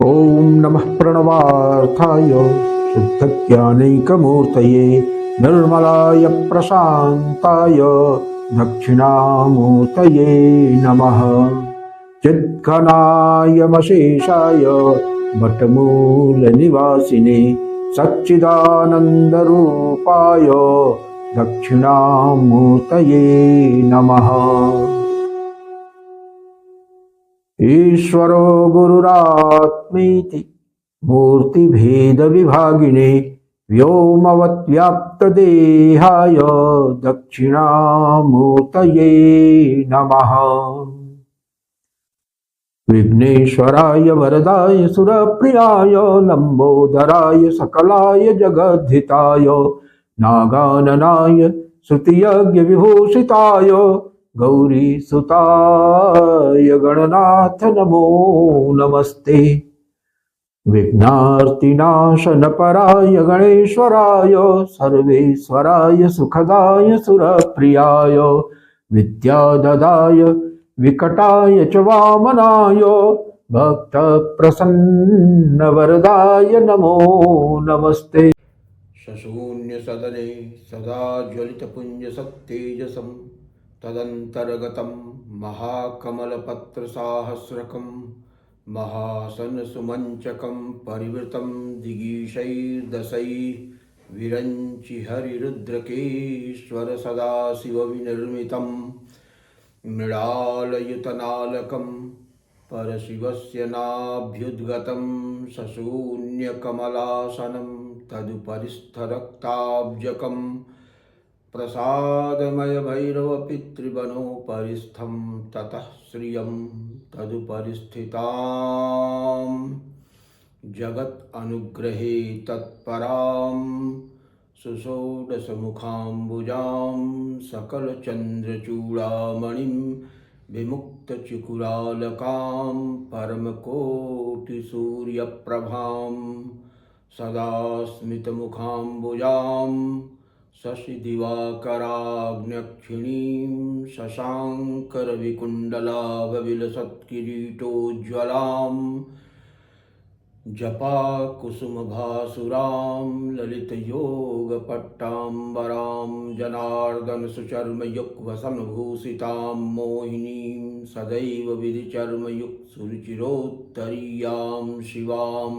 ॐ नमः प्रणवार्थाय शुद्धज्ञानैकमूर्तये निर्मलाय प्रशान्ताय दक्षिणामूर्तये नमः। चिद्घनायमशेषाय वटमूलनिवासिने सच्चिदानन्दरूपाय दक्षिणामूर्तये नमः। ईश्वरो गुरुरात्मेति मूर्तिभेदविभागिने व्योमवद्व्याप्तदेहाय दक्षिणामूर्तये नमः। विघ्नेश्वराय वरदाय सुरप्रियाय लंबोदराय सकलाय जगद्धिताय नागाननाय श्रुतियज्ञ विभूषिताय गौरीसुताय गणनाथ नमो नमस्ते। विघ्नार्तिनाशनपराय गणेश्वराय सर्वेश्वराय सुखदाय सुरप्रियाय विद्याददाय विकटाय च वामनाय भक्तप्रसन्नवरदाय नमो नमस्ते। शून्यसदने सदा ज्वलितपुञ्जसत्तेजसं तदन्तर्गतं महाकमलपत्रसाहस्रकं महासनसुमञ्चकं परिवृतं दिगीशैर्दशैः विरञ्चिहरिरुद्रकेश्वर सदाशिवविनिर्मितं मृडालयुतनालकं परशिवस्य नाभ्युद्गतं सशून्यकमलासनं तदुपरिस्थरक्ताब्जकं प्रसादमयभैरवपितृवनोपरिस्थं ततः श्रियं तदुपरिस्थितां जगत् अनुग्रहे तत्परां सुषोडशमुखाम्बुजां सकलचन्द्रचूडामणिं विमुक्तचिकुरालकां परमकोटिसूर्यप्रभां सदा स्मितमुखाम्बुजां शशिदिवाकराग्न्यक्षिणीं शशाङ्करविकुण्डलाभविलसत्किरीटोज्ज्वलां जपाकुसुमभासुरां ललितयोगपट्टाम्बरां जनार्दनसुचर्मयुग्वसनभूषितां मोहिनीं सदैव विधिचर्मयुक्सुरुचिरोत्तरीयां शिवां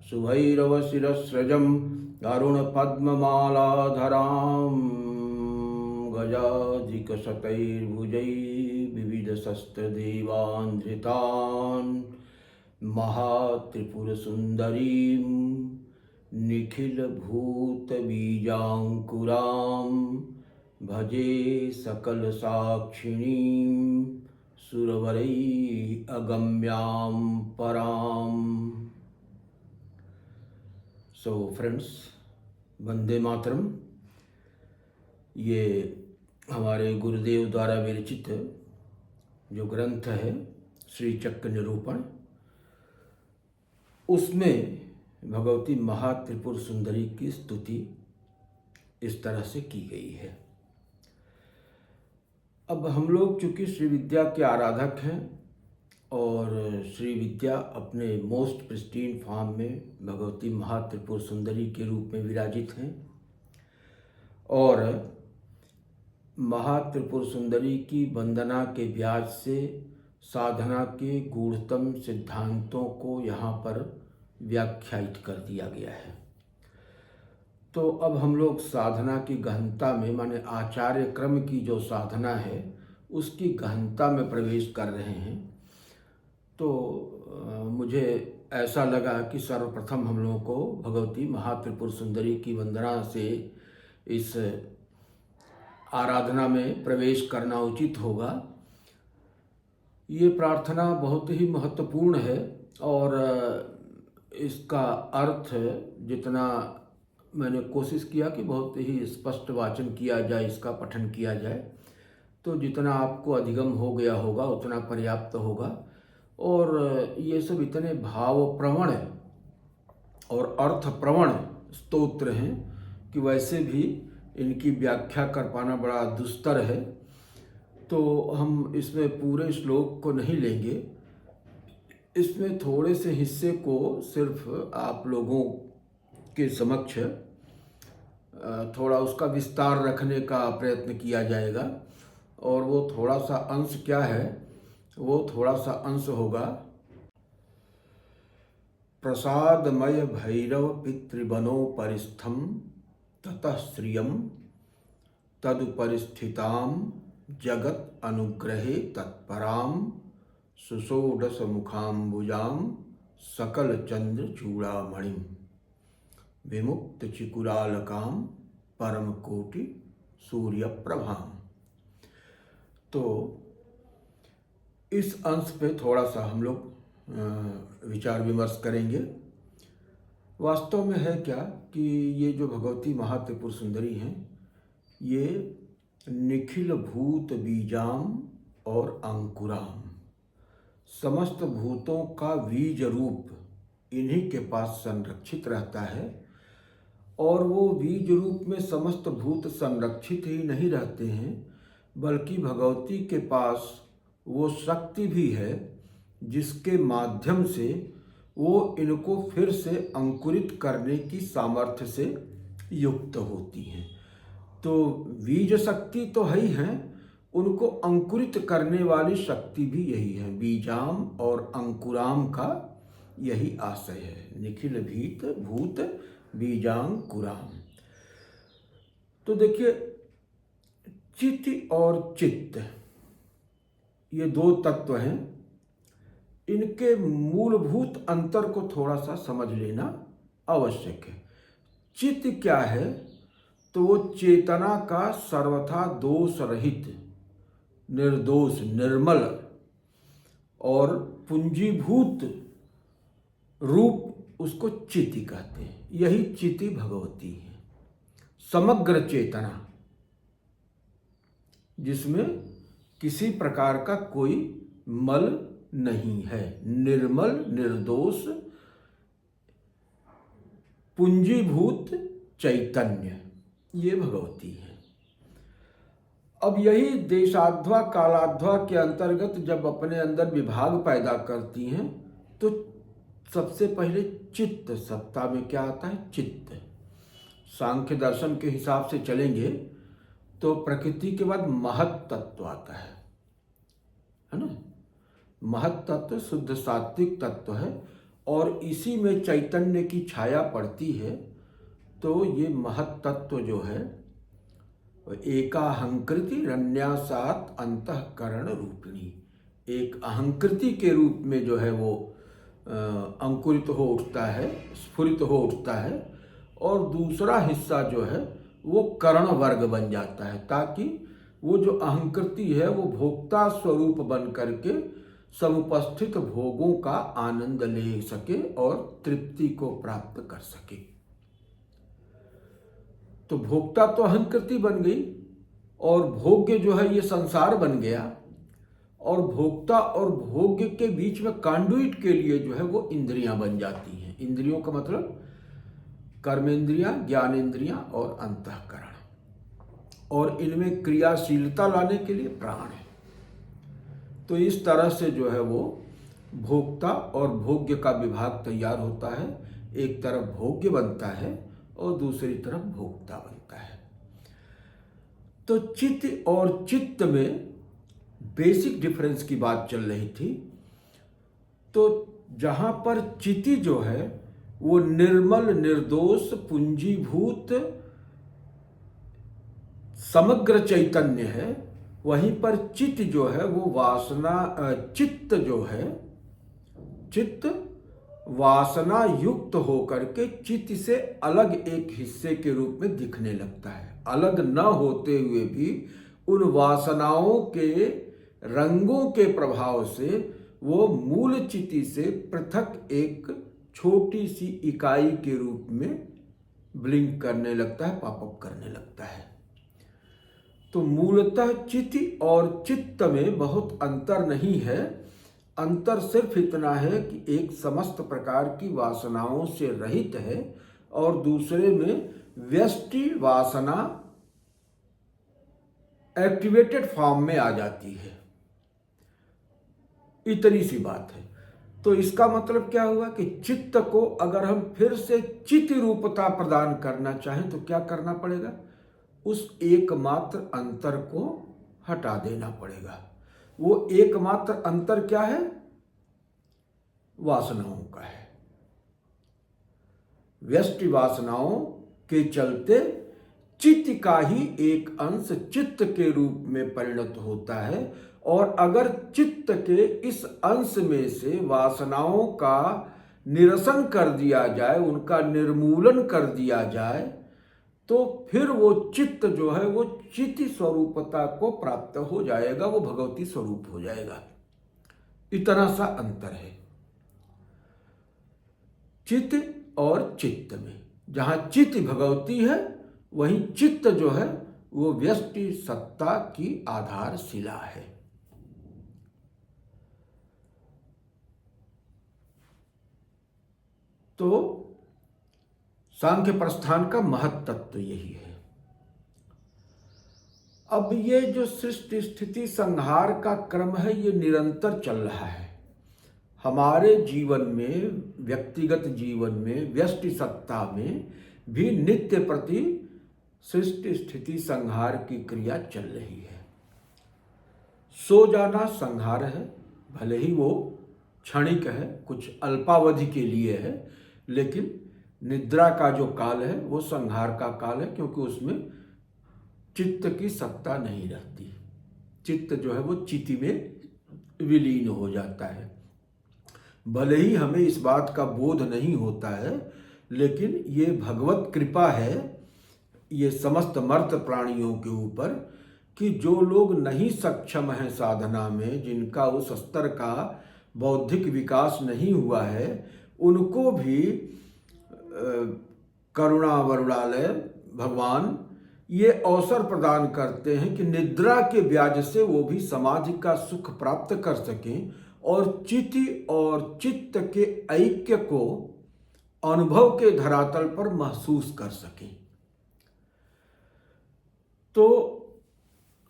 सुभैरवशिरस्रजं अरुणपद्ममालाधरां गजाधिकशतैर्भुजैर्विविधशस्त्रदेवान्धृतान् महात्रिपुरसुन्दरीं निखिलभूतबीजाङ्कुरां भजे सकलसाक्षिणीं सुरवरैः अगम्यां पराम्। So friends, Vande Mataram. ये हमारे गुरुदेव द्वारा विरचित जो ग्रंथ है श्री चक्र निरूपण, उसमें भगवती महात्रिपुर सुंदरी की स्तुति इस तरह से की गई है। अब हम लोग चूँकि श्री विद्या के आराधक हैं और श्री विद्या अपने मोस्ट प्रिस्टीन फॉर्म में भगवती महात्रिपुर सुंदरी के रूप में विराजित हैं और महात्रिपुर सुंदरी की वंदना के ब्याज से साधना के गूढ़तम सिद्धांतों को यहाँ पर व्याख्यायित कर दिया गया है। तो अब हम लोग साधना की गहनता में, माने आचार्य क्रम की जो साधना है उसकी गहनता में प्रवेश कर रहे हैं। तो मुझे ऐसा लगा कि सर्वप्रथम हम लोगों को भगवती महात्रिपुर सुंदरी की वंदना से इस आराधना में प्रवेश करना उचित होगा। ये प्रार्थना बहुत ही महत्वपूर्ण है और इसका अर्थ जितना मैंने कोशिश किया कि बहुत ही स्पष्ट वाचन किया जाए, इसका पठन किया जाए, तो जितना आपको अधिगम हो गया होगा उतना पर्याप्त होगा। और ये सब इतने भावप्रवण और अर्थप्रवण स्तोत्र हैं कि वैसे भी इनकी व्याख्या कर पाना बड़ा दुस्तर है। तो हम इसमें पूरे श्लोक को नहीं लेंगे, इसमें थोड़े से हिस्से को सिर्फ आप लोगों के समक्ष थोड़ा उसका विस्तार रखने का प्रयत्न किया जाएगा। और वो थोड़ा सा अंश क्या है, वो थोड़ा सा अंश होगा प्रसादमय भैरव पितृबनो परिस्थम ततः श्रियम तदुपरिस्थिताम जगत अनुग्रहे तत्पराम सुषोडश मुखाम्बुजाम सकल चंद्र चूड़ामणिम विमुक्त चिकुरालकाम परम कोटि सूर्य प्रभाम। तो इस अंश पे थोड़ा सा हम लोग विचार विमर्श करेंगे। वास्तव में है क्या कि ये जो भगवती महात्रिपुर सुंदरी हैं, ये निखिल भूत बीजाम और अंकुराम, समस्त भूतों का बीज रूप इन्हीं के पास संरक्षित रहता है। और वो बीज रूप में समस्त भूत संरक्षित ही नहीं रहते हैं, बल्कि भगवती के पास वो शक्ति भी है जिसके माध्यम से वो इनको फिर से अंकुरित करने की सामर्थ्य से युक्त होती हैं। तो बीज शक्ति तो है ही है, उनको अंकुरित करने वाली शक्ति भी यही है। बीजाम और अंकुराम का यही आशय है, निखिल भीत भूत बीजांकुराम। तो देखिए, चित्त और चित्त ये दो तत्व हैं, इनके मूलभूत अंतर को थोड़ा सा समझ लेना आवश्यक है। चित्त क्या है, तो वो चेतना का सर्वथा दोष रहित, निर्दोष, निर्मल और पुंजीभूत रूप, उसको चिति कहते हैं। यही चिति भगवती है, समग्र चेतना जिसमें किसी प्रकार का कोई मल नहीं है, निर्मल निर्दोष पुंजीभूत चैतन्य, ये भगवती है। अब यही देशाध्वा कालाध्वा के अंतर्गत जब अपने अंदर विभाग पैदा करती हैं, तो सबसे पहले चित्त सत्ता में क्या आता है, चित्त। सांख्य दर्शन के हिसाब से चलेंगे तो प्रकृति के बाद महत तत्व आता है ना। महत तत्व शुद्ध सात्विक तत्व है, और इसी में चैतन्य की छाया पड़ती है। तो ये महत तत्व जो है, एकाहंकृति रन्यासात अंतःकरण रूपिणी, एक अहंकृति के रूप में जो है वो अंकुरित हो उठता है, स्फुरित हो उठता है, और दूसरा हिस्सा जो है वो करण वर्ग बन जाता है, ताकि वो जो अहंकृति है वो भोक्ता स्वरूप बन करके समुपस्थित भोगों का आनंद ले सके और तृप्ति को प्राप्त कर सके। तो भोक्ता तो अहंकृति बन गई, और भोग्य जो है ये संसार बन गया, और भोक्ता और भोग्य के बीच में कांडुइट के लिए जो है वो इंद्रियां बन जाती हैं। इंद्रियों का मतलब कर्मेंद्रियां, ज्ञानेंद्रियां और अंतःकरण, और इनमें क्रियाशीलता लाने के लिए प्राण है। तो इस तरह से जो है वो भोक्ता और भोग्य का विभाग तैयार होता है। एक तरफ भोग्य बनता है और दूसरी तरफ भोक्ता बनता है। तो चित्त और चित्त में बेसिक डिफरेंस की बात चल रही थी। तो जहां पर चिति जो है वो निर्मल निर्दोष पुंजीभूत समग्र चैतन्य है, वहीं पर चित्त जो है वो वासना, चित्त जो है, चित्त वासना युक्त होकर के चित्त से अलग एक हिस्से के रूप में दिखने लगता है। अलग न होते हुए भी उन वासनाओं के रंगों के प्रभाव से वो मूल चिति से पृथक एक छोटी सी इकाई के रूप में ब्लिंक करने लगता है, पॉपअप करने लगता है। तो मूलतः चिति और चित्त में बहुत अंतर नहीं है। अंतर सिर्फ इतना है कि एक समस्त प्रकार की वासनाओं से रहित है, और दूसरे में व्यष्टि वासना एक्टिवेटेड फॉर्म में आ जाती है। इतनी सी बात है। तो इसका मतलब क्या हुआ कि चित्त को अगर हम फिर से चित्त रूपता प्रदान करना चाहें तो क्या करना पड़ेगा? उस एकमात्र अंतर को हटा देना पड़ेगा। वो एकमात्र अंतर क्या है? वासनाओं का है। व्यष्टि वासनाओं के चलते चित्त का ही एक अंश चित्त के रूप में परिणत होता है, और अगर चित्त के इस अंश में से वासनाओं का निरसन कर दिया जाए, उनका निर्मूलन कर दिया जाए, तो फिर वो चित्त जो है वो चित्त स्वरूपता को प्राप्त हो जाएगा, वो भगवती स्वरूप हो जाएगा। इतना सा अंतर है चित्त और चित्त में। जहां चित्त भगवती है वहीं चित्त जो है वो व्यष्टि सत्ता की आधारशिला है। तो सांख्य प्रस्थान का महत्व तत्व यही है। अब ये जो सृष्टि स्थिति संहार का क्रम है ये निरंतर चल रहा है। हमारे जीवन में, व्यक्तिगत जीवन में, व्यष्टि सत्ता में भी नित्य प्रति सृष्टि स्थिति संहार की क्रिया चल रही है। सो जाना संहार है, भले ही वो क्षणिक है, कुछ अल्पावधि के लिए है, लेकिन निद्रा का जो काल है वो संहार का काल है, क्योंकि उसमें चित्त की सत्ता नहीं रहती। चित्त जो है वो चिति में विलीन हो जाता है। भले ही हमें इस बात का बोध नहीं होता है, लेकिन ये भगवत कृपा है ये समस्त मर्त प्राणियों के ऊपर कि जो लोग नहीं सक्षम हैं साधना में, जिनका उस स्तर का बौद्धिक विकास नहीं हुआ है, उनको भी करुणा वरुणालय भगवान ये अवसर प्रदान करते हैं कि निद्रा के ब्याज से वो भी समाधि का सुख प्राप्त कर सकें और चिति और चित्त के ऐक्य को अनुभव के धरातल पर महसूस कर सकें। तो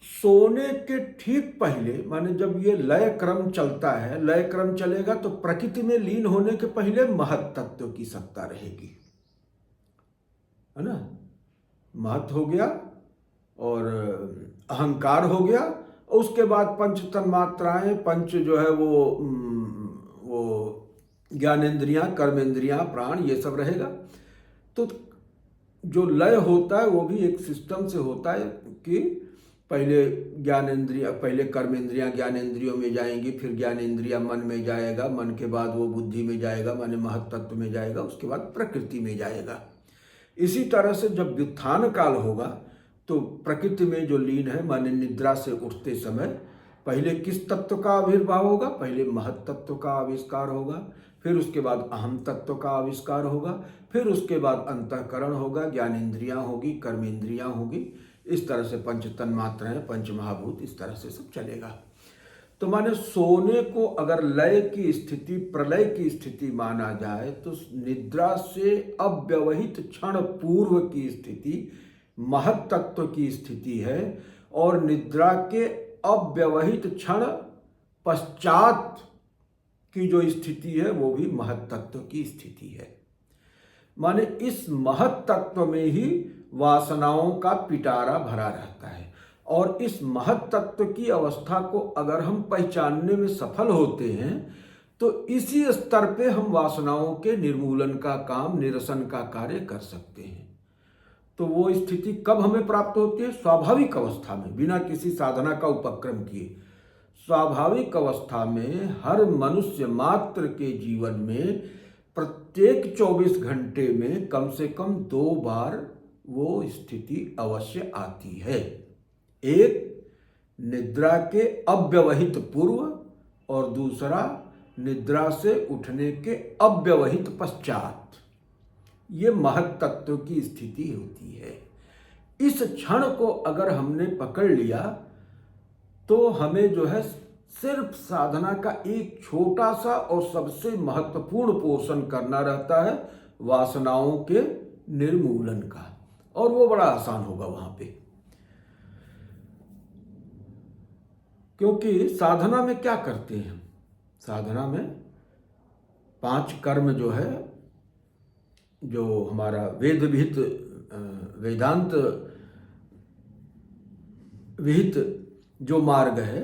सोने के ठीक पहले, माने जब ये लय क्रम चलता है, लय क्रम चलेगा तो प्रकृति में लीन होने के पहले महत तत्व की सत्ता रहेगी, है ना। महत हो गया और अहंकार हो गया, और उसके बाद पंच तन्मात्राएं, पंच जो है वो ज्ञानेंद्रियां, कर्मेंद्रियां, प्राण, ये सब रहेगा। तो जो लय होता है वो भी एक सिस्टम से होता है कि पहले ज्ञानेंद्रिया, पहले कर्मेंद्रियां ज्ञानेंद्रियों में जाएंगी, फिर ज्ञानेंद्रिया मन में जाएगा, मन के बाद वो बुद्धि में जाएगा, माने महत तत्व में जाएगा, उसके बाद प्रकृति में जाएगा। इसी तरह से जब व्युत्थान काल होगा तो प्रकृति में जो लीन है, माने निद्रा से उठते समय पहले किस तत्व का आविर्भाव होगा? पहले महत तत्व का आविष्कार होगा, फिर उसके बाद अहम तत्व का आविष्कार होगा, फिर उसके बाद अंतःकरण होगा, ज्ञानेंद्रियां होगी, कर्मेंद्रियां होगी। इस तरह से पंच तन्मात्राएं, पंच महाभूत, इस तरह से सब चलेगा। तो माने सोने को अगर लय की स्थिति, प्रलय की स्थिति माना जाए तो निद्रा से अव्यवहित क्षण पूर्व की स्थिति महत तत्व की स्थिति है, और निद्रा के अव्यवहित क्षण पश्चात की जो स्थिति है वो भी महत तत्व की स्थिति है। माने इस महत तत्व में ही वासनाओं का पिटारा भरा रहता है, और इस महत तत्व की अवस्था को अगर हम पहचानने में सफल होते हैं तो इसी स्तर पे हम वासनाओं के निर्मूलन का काम, निरसन का कार्य कर सकते हैं। तो वो स्थिति कब हमें प्राप्त होती है? स्वाभाविक अवस्था में, बिना किसी साधना का उपक्रम किए। स्वाभाविक अवस्था में हर मनुष्य मात्र के जीवन में प्रत्येक 24 घंटे में कम से कम 2 बार वो स्थिति अवश्य आती है। एक निद्रा के अव्यवहित पूर्व और दूसरा निद्रा से उठने के अव्यवहित पश्चात। ये महत तत्व की स्थिति होती है। इस क्षण को अगर हमने पकड़ लिया तो हमें जो है सिर्फ साधना का एक छोटा सा और सबसे महत्वपूर्ण पोषण करना रहता है, वासनाओं के निर्मूलन का, और वो बड़ा आसान होगा वहां पे। क्योंकि साधना में क्या करते हैं? साधना में 5 कर्म जो है, जो हमारा वेद विहित वेदांत विहित जो मार्ग है,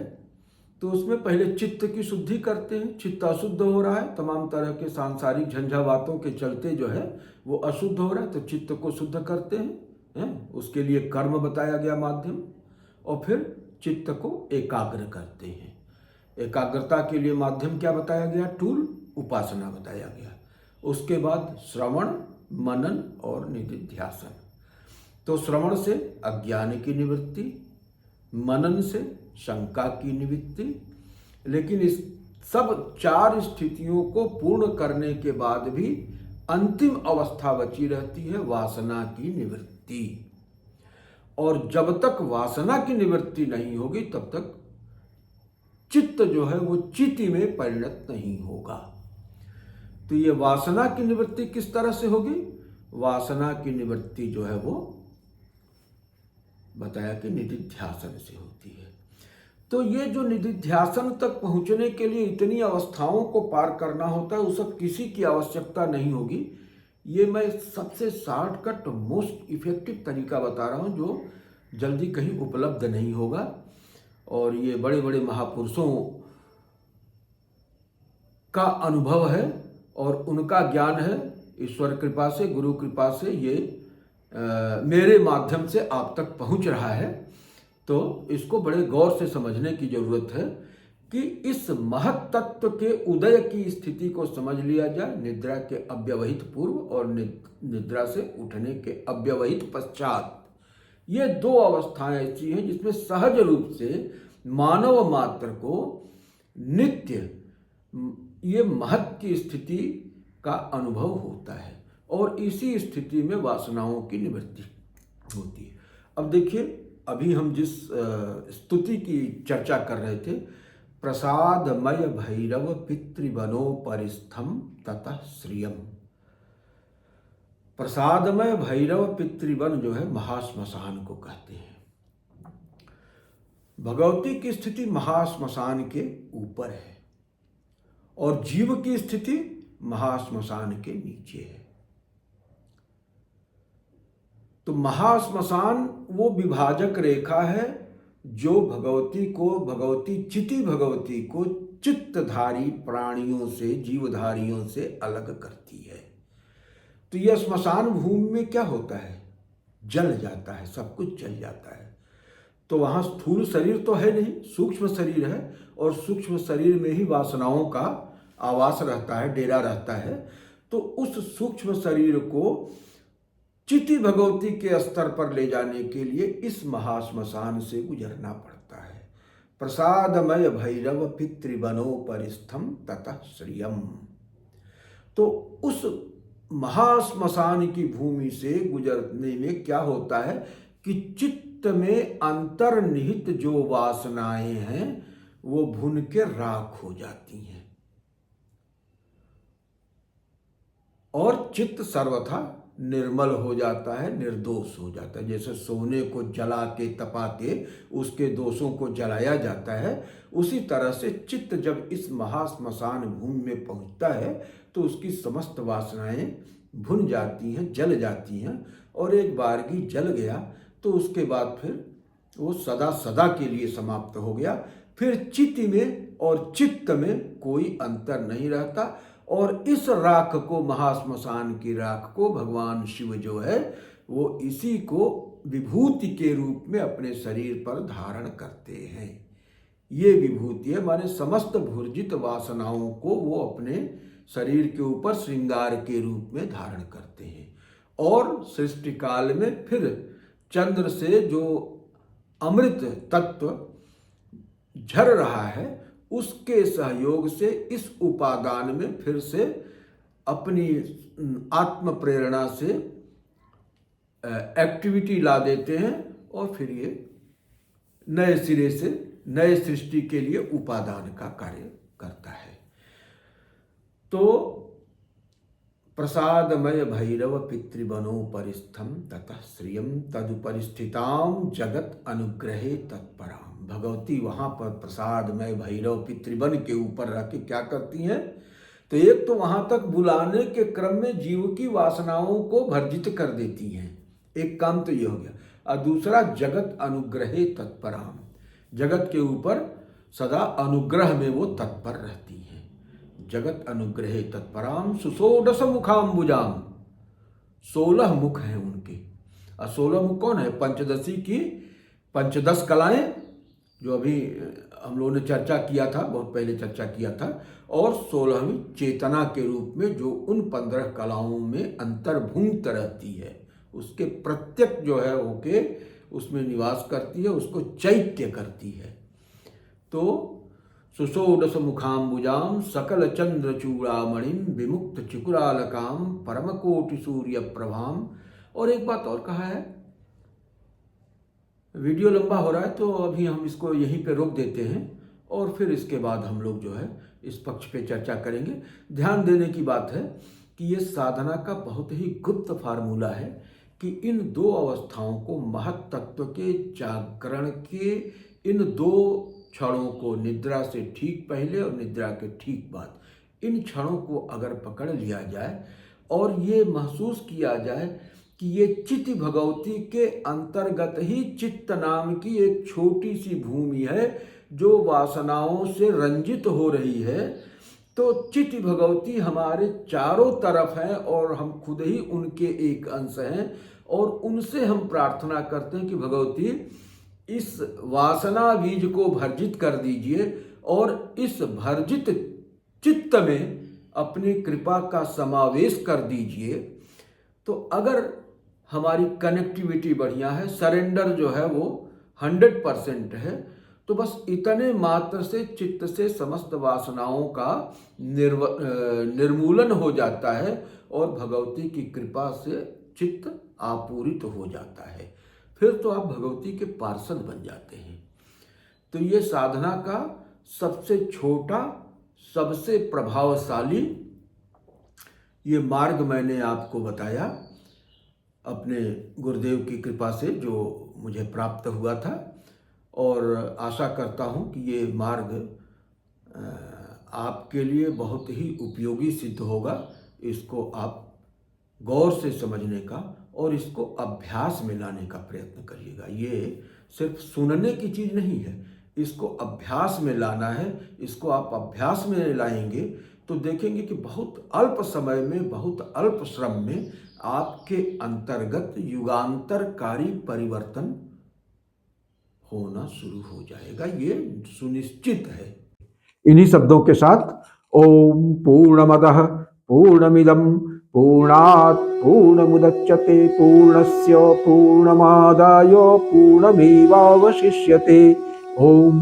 तो उसमें पहले चित्त की शुद्धि करते हैं। चित्त अशुद्ध हो रहा है, तमाम तरह के सांसारिक झंझावातों के चलते जो है वो अशुद्ध हो रहा है, तो चित्त को शुद्ध करते हैं। उसके लिए कर्म बताया गया माध्यम, और फिर चित्त को एकाग्र करते हैं। एकाग्रता के लिए माध्यम क्या बताया गया? टूल, उपासना बताया गया। उसके बाद श्रवण, मनन और निधिध्यासन। तो श्रवण से अज्ञान की निवृत्ति, मनन से शंका की निवृत्ति। लेकिन इस सब 4 स्थितियों को पूर्ण करने के बाद भी अंतिम अवस्था बची रहती है वासना की निवृत्ति। और जब तक वासना की निवृत्ति नहीं होगी तब तक चित्त जो है वो चिति में परिणत नहीं होगा। तो ये वासना की निवृत्ति किस तरह से होगी? वासना की निवृत्ति जो है वो बताया कि निधिध्यासन से होती है। तो ये जो निधिध्यासन तक पहुंचने के लिए इतनी अवस्थाओं को पार करना होता है, उस सब किसी की आवश्यकता नहीं होगी। ये मैं सबसे शॉर्टकट मोस्ट इफेक्टिव तरीका बता रहा हूँ जो जल्दी कहीं उपलब्ध नहीं होगा। और ये बड़े बड़े महापुरुषों का अनुभव है और उनका ज्ञान है। ईश्वर कृपा से, गुरु कृपा से ये मेरे माध्यम से आप तक पहुंच रहा है। तो इसको बड़े गौर से समझने की जरूरत है कि इस महत् तत्व के उदय की स्थिति को समझ लिया जाए, निद्रा के अव्यवहित पूर्व और निद्रा से उठने के अव्यवहित पश्चात। ये 2 अवस्थाएं ऐसी हैं जिसमें सहज रूप से मानव मात्र को नित्य ये महत् की स्थिति का अनुभव होता है, और इसी स्थिति में वासनाओं की निवृत्ति होती है। अब देखिए, अभी हम जिस स्तुति की चर्चा कर रहे थे, प्रसादमय भैरव पितृवनो परिस्थम ततः श्रियम। प्रसादमय भैरव पितृवन जो है महाश्मशान को कहते हैं। भगवती की स्थिति महाश्मशान के ऊपर है और जीव की स्थिति महाश्मशान के नीचे है। तो महाश्मशान वो विभाजक रेखा है जो भगवती चिति भगवती को चित्तधारी प्राणियों से, जीवधारियों से अलग करती है। तो यह श्मशान भूमि में क्या होता है? जल जाता है, सब कुछ जल जाता है। तो वहाँ स्थूल शरीर तो है नहीं, सूक्ष्म शरीर है, और सूक्ष्म शरीर में ही वासनाओं का आवास रहता है, डेरा रहता है। तो उस सूक्ष्म शरीर को चिति भगवती के स्तर पर ले जाने के लिए इस महाश्मशान से गुजरना पड़ता है। प्रसादमय भैरव पितृवनो परिस्थम ततः श्रियम। तो उस महाश्मशान की भूमि से गुजरने में क्या होता है कि चित्त में अंतर्निहित जो वासनाएं हैं वो भुन के राख हो जाती हैं और चित्त सर्वथा निर्मल हो जाता है, निर्दोष हो जाता है। जैसे सोने को जला के, तपा के उसके दोषों को जलाया जाता है, उसी तरह से चित्त जब इस महाश्मशान भूमि में पहुंचता है तो उसकी समस्त वासनाएं भुन जाती हैं, जल जाती हैं। और एक बारगी जल गया तो उसके बाद फिर वो सदा सदा के लिए समाप्त हो गया। फिर चित्त में और चित्त में कोई अंतर नहीं रहता। और इस राख को, महाश्मशान की राख को, भगवान शिव जो है वो इसी को विभूति के रूप में अपने शरीर पर धारण करते हैं। ये विभूति है, माने समस्त भुर्जित वासनाओं को वो अपने शरीर के ऊपर श्रृंगार के रूप में धारण करते हैं। और सृष्टि काल में फिर चंद्र से जो अमृत तत्व झर रहा है उसके सहयोग से इस उपादान में फिर से अपनी आत्म प्रेरणा से एक्टिविटी ला देते हैं और फिर ये नए सिरे से नए सृष्टि के लिए उपादान का कार्य करता है। तो प्रसादमय भैरव पितृवनो परिस्थम ततः श्रियम तदुपरिस्थिताम जगत अनुग्रहे तत्पराम। भगवती वहाँ पर प्रसादमय भैरव पितृवन के ऊपर रह के क्या करती हैं? तो एक तो वहां तक बुलाने के क्रम में जीव की वासनाओं को भर्जित कर देती हैं, एक काम तो ये हो गया। और दूसरा, जगत अनुग्रहे तत्पराम, जगत के ऊपर सदा अनुग्रह में वो तत्पर रहती हैं। जगत अनुग्रहे तत्पराम सुषोडश मुखाम्बुजाम, 16 मुख हैं उनके। और 16 मुख कौन है? पंचदशी की 15 कलाएं, जो अभी हम लोगों ने चर्चा किया था, बहुत पहले चर्चा किया था, और 16वीं चेतना के रूप में जो उन 15 कलाओं में अंतर्भूत रहती है, उसके प्रत्यक जो है होके उसमें निवास करती है, उसको चैत्य करती है। तो सुषोडश मुखाम्बुजाम सकल चंद्र चूड़ामणिम विमुक्त चिकुरालकाम परमकोटि सूर्य प्रभाम। और एक बात और कहा है, वीडियो लंबा हो रहा है तो अभी हम इसको यहीं पे रोक देते हैं और फिर इसके बाद हम लोग जो है इस पक्ष पे चर्चा करेंगे। ध्यान देने की बात है कि ये साधना का बहुत ही गुप्त फार्मूला है कि इन दो अवस्थाओं को, महत तत्व के जागरण के इन दो क्षणों को, निद्रा से ठीक पहले और निद्रा के ठीक बाद, इन क्षणों को अगर पकड़ लिया जाए और ये महसूस किया जाए कि ये चित्त भगवती के अंतर्गत ही चित्त नाम की एक छोटी सी भूमि है जो वासनाओं से रंजित हो रही है, तो चित्त भगवती हमारे चारों तरफ हैं और हम खुद ही उनके एक अंश हैं। और उनसे हम प्रार्थना करते हैं कि भगवती इस वासना बीज को भर्जित कर दीजिए और इस भर्जित चित्त में अपनी कृपा का समावेश कर दीजिए। तो अगर हमारी कनेक्टिविटी बढ़िया है, सरेंडर जो है वो 100% है, तो बस इतने मात्र से चित्त से समस्त वासनाओं का निर्मूलन हो जाता है और भगवती की कृपा से चित्त आपूरित हो जाता है। फिर तो आप भगवती के पार्षद बन जाते हैं। तो ये साधना का सबसे छोटा, सबसे प्रभावशाली ये मार्ग मैंने आपको बताया अपने गुरुदेव की कृपा से, जो मुझे प्राप्त हुआ था, और आशा करता हूँ कि ये मार्ग आपके लिए बहुत ही उपयोगी सिद्ध होगा। इसको आप गौर से समझने का और इसको अभ्यास में लाने का प्रयत्न करिएगा। ये सिर्फ सुनने की चीज़ नहीं है, इसको अभ्यास में लाना है। इसको आप अभ्यास में लाएंगे तो देखेंगे कि बहुत अल्प समय में, बहुत अल्प श्रम में आपके अंतर्गत युगांतरकारी परिवर्तन होना शुरू हो जाएगा। ये सुनिश्चित है। इन्हीं शब्दों के साथ ओम पूर्णमदः पूर्णमिदं पूर्णात् पूर्णमुदच्यते पूर्णस्य पूर्णमादाय पूर्णमेवावशिष्यते। ओम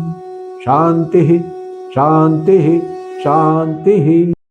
शांति शांति शांति।